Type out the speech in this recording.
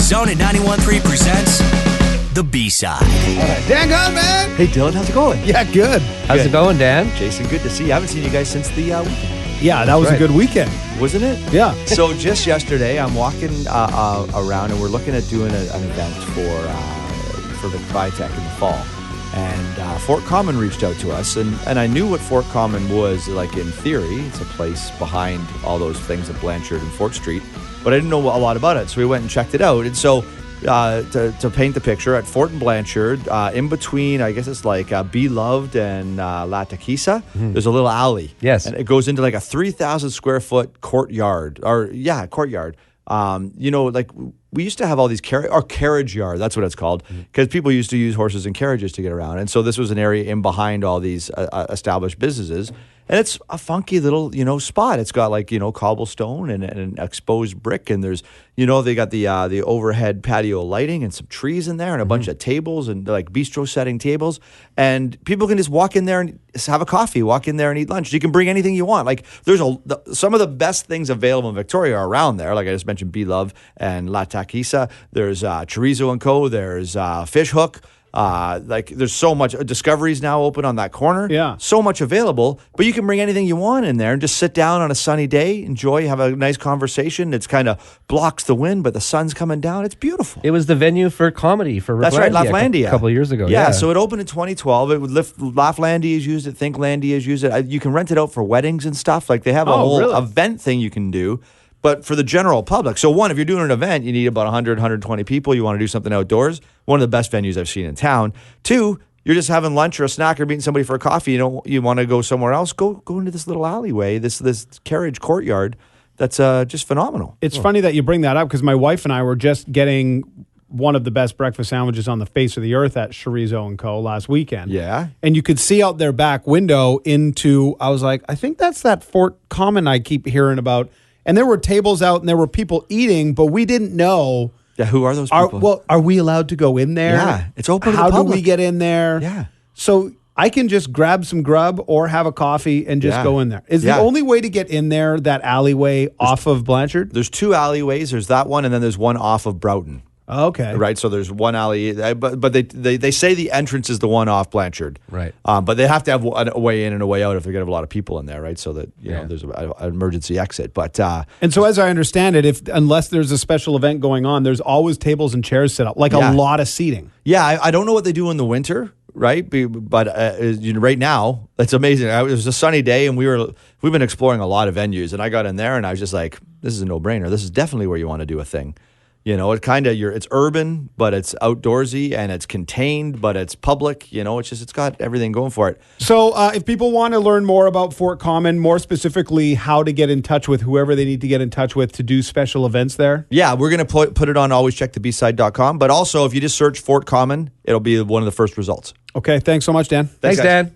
The Zone at 91.3 presents The B-Side. All right, Dan Gunn, man. Hey, Dylan, how's it going? Yeah, good. How's it going, Dan? Jason, good to see you. I haven't seen you guys since the weekend. Yeah, that was a good weekend. Wasn't it? Yeah. So just yesterday, I'm walking around, and we're looking at doing an event for the Biotech in the fall. And Fort Common reached out to us, and I knew what Fort Common was, like, in theory. It's a place behind all those things at Blanshard and Fort Street, but I didn't know a lot about it, so we went and checked it out. And so to paint the picture, at Fort and Blanshard, in between, I guess it's like Beloved and La Taquisa, there's a little alley. Yes. And it goes into like a 3,000 square foot courtyard, courtyard. Like we used to have all these carriage yard, that's what it's called, because people used to use horses and carriages to get around. And so this was an area in behind all these established businesses. And it's a funky little, spot. It's got like, cobblestone and an exposed brick. And there's, they got the overhead patio lighting and some trees in there and a bunch of tables and like bistro setting tables. And people can just walk in there and have a coffee, walk in there and eat lunch. You can bring anything you want. Like there's some of the best things available in Victoria are around there. Like I just mentioned, Beloved and La Taquisa. There's Chorizo & Co. There's Fish Hook. There's so much. Discovery's now open on that corner. Yeah. So much available, but you can bring anything you want in there and just sit down on a sunny day, enjoy, have a nice conversation. It's kind of blocks the wind, but the sun's coming down. It's beautiful. It was the venue for comedy for That's right, Laugh-Landia. a couple of years ago. Yeah, so it opened in 2012. It would Laugh-Landia has used it, Think-Landia has used it. You can rent it out for weddings and stuff. Like they have a whole event thing you can do. But for the general public. So one, if you're doing an event, you need about 100, 120 people. You want to do something outdoors. One of the best venues I've seen in town. Two, you're just having lunch or a snack or meeting somebody for a coffee. You want to go somewhere else. Go into this little alleyway, this carriage courtyard. That's just phenomenal. It's funny that you bring that up because my wife and I were just getting one of the best breakfast sandwiches on the face of the earth at Chorizo & Co. last weekend. Yeah. And you could see out their back window into, I was like, I think that's that Fort Common I keep hearing about. And there were tables out and there were people eating, but we didn't know. Yeah, who are those people? Are we allowed to go in there? Yeah, it's open to the public. How do public. we get in there? Yeah. So I can just grab some grub or have a coffee and just go in there. Is the only way to get in there that alleyway off of Blanshard? There's two alleyways. There's that one, and then there's one off of Broughton. Okay. Right, so there's one alley, but they say the entrance is the one off Blanshard. Right. But they have to have a way in and a way out if they're going to have a lot of people in there, right? So that there's an emergency exit. But and so as I understand it, unless there's a special event going on, there's always tables and chairs set up, like a lot of seating. Yeah, I don't know what they do in the winter, right? But right now, it's amazing. It was a sunny day, and we've been exploring a lot of venues, and I got in there, and I was just like, this is a no-brainer. This is definitely where you want to do a thing. It's urban, but it's outdoorsy, and it's contained, but it's public. It's got everything going for it. So if people want to learn more about Fort Common, more specifically how to get in touch with whoever they need to get in touch with to do special events there? Yeah, we're going to put it on alwayscheckthebside.com, but also if you just search Fort Common, it'll be one of the first results. Okay, thanks so much, Dan. Thanks, Dan.